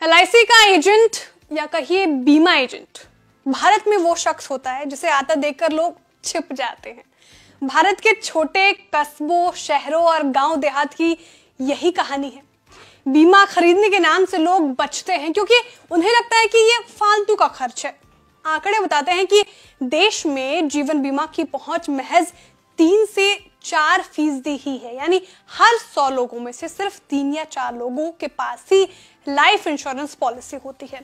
LIC का agent या कहिए बीमा एजेंट भारत में वो शख्स होता है जिसे आता देखकर लोग छिप जाते हैं। भारत के छोटे कस्बों, शहरों और गांव देहात की यही कहानी है। बीमा खरीदने के नाम से लोग बचते हैं क्योंकि उन्हें लगता है कि ये फालतू का खर्च है। आंकड़े बताते हैं कि देश में जीवन बीमा की पहुंच महज 3 से 4% ही है, यानी हर 100 लोगों में से सिर्फ 3 या 4 लोगों के पास ही लाइफ इंश्योरेंस पॉलिसी होती है।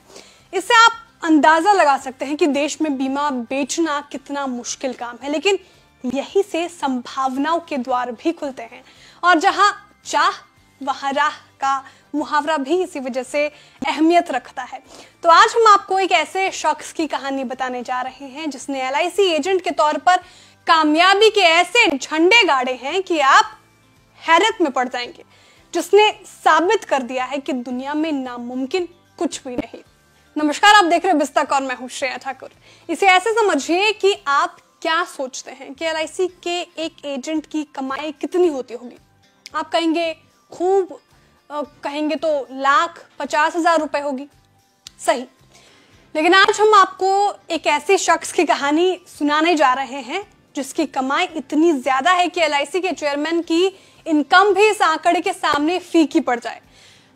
इससे आप अंदाजा लगा सकते हैं कि देश में बीमा बेचना कितना मुश्किल काम है, लेकिन यही से संभावनाओं के द्वार भी खुलते हैं और जहां चाह वहां राह का मुहावरा भी इसी वजह से अहमियत रखता है। तो आज हम आपको एक ऐसे शख्स की कहानी बताने जा रहे हैं जिसने एलआईसी एजेंट के तौर पर कामयाबी के ऐसे झंडे गाड़े हैं कि आप हैरत में पड़ जाएंगे, जिसने साबित कर दिया है कि दुनिया में नामुमकिन कुछ भी नहीं। नमस्कार, आप देख रहे हैं बिस्तक और मैं हूं श्रेया ठाकुर। इसे ऐसे समझिए कि आप क्या सोचते हैं कि एलआईसी के एक एजेंट की कमाई कितनी होती होगी। आप कहेंगे खूब, कहेंगे तो 1,50,000 रुपए होगी। सही, लेकिन आज हम आपको एक ऐसे शख्स की कहानी सुनाने जा रहे हैं जिसकी कमाई इतनी ज्यादा है कि एलआईसी के चेयरमैन की इनकम भी इस आंकड़े के सामने फीकी पड़ जाए।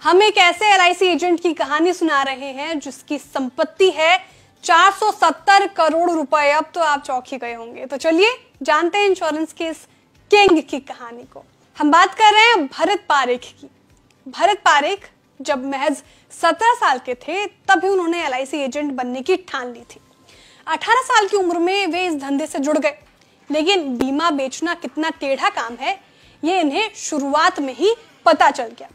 हम एक ऐसे एलआईसी एजेंट की कहानी सुना रहे हैं जिसकी संपत्ति है 470 करोड़ रुपए। अब तो आप चौंक ही गए होंगे। तो चलिए जानते हैं इंश्योरेंस के इस किंग की कहानी को। हम बात कर रहे हैं भरत पारेख की। भरत पारेख जब महज 17 साल के थे तभी उन्होंने एलआईसी एजेंट बनने की ठान ली थी। 18 साल की उम्र में वे इस धंधे से जुड़ गए, लेकिन बीमा बेचना कितना टेढ़ा काम है ये इन्हें शुरुआत में ही पता चल गया।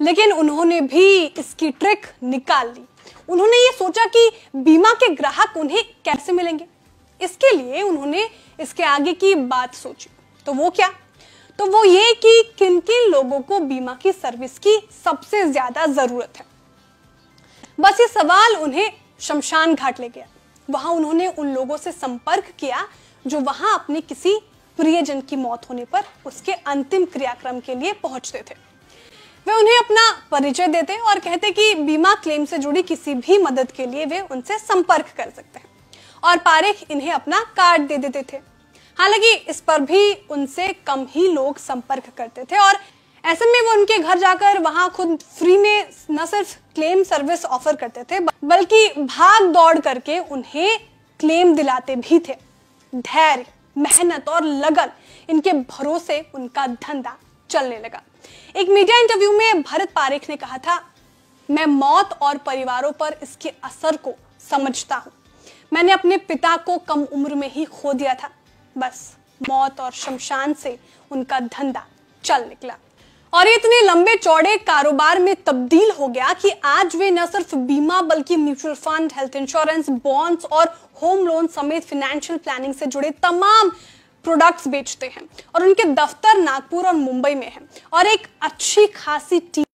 लेकिन उन्होंने भी इसकी ट्रिक निकाल ली। उन्होंने ये सोचा कि बीमा के ग्राहक उन्हें कैसे मिलेंगे। इसके लिए उन्होंने इसके आगे की बात सोची। तो वो क्या? तो वो ये कि किन किन लोगों को बीमा की सर्विस की सबसे ज्यादा जरूरत है। बस ये सवाल उन्हें शमशान घाट ले गया। वहां उन्होंने उन लोगों से संपर्क किया जो वहां अपने किसी प्रियजन की मौत होने पर उसके अंतिम क्रियाक्रम के लिए पहुंचते थे। वे उन्हें अपना परिचय देते और कहते कि बीमा क्लेम से जुड़ी किसी भी मदद के लिए वे उनसे संपर्क कर सकते हैं, और पारेख इन्हें अपना कार्ड दे देते थे। हालांकि इस पर भी उनसे कम ही लोग संपर्क करते थे और ऐसे में वो उनके घर जाकर वहां खुद फ्री में न सिर्फ क्लेम सर्विस ऑफर करते थे बल्कि भाग दौड़ करके उन्हें क्लेम दिलाते भी थे। धैर्य, मेहनत और लगन, इनके भरोसे उनका धंधा चलने लगा। एक मीडिया इंटरव्यू में भरत पारेख ने कहा था, मैं मौत और परिवारों पर इसके असर को समझता हूं। मैंने अपने पिता को कम उम्र में ही खो दिया था। बस मौत और शमशान से उनका धंधा चल निकला और इतने लंबे चौड़े कारोबार में तब्दील हो गया कि आज वे न सिर्फ बीमा बल्कि mutual fund, health insurance, bonds और होम लोन समेत फाइनेंशियल प्लानिंग से जुड़े तमाम प्रोडक्ट्स बेचते हैं। और उनके दफ्तर नागपुर और मुंबई में हैं और एक अच्छी खासी टीम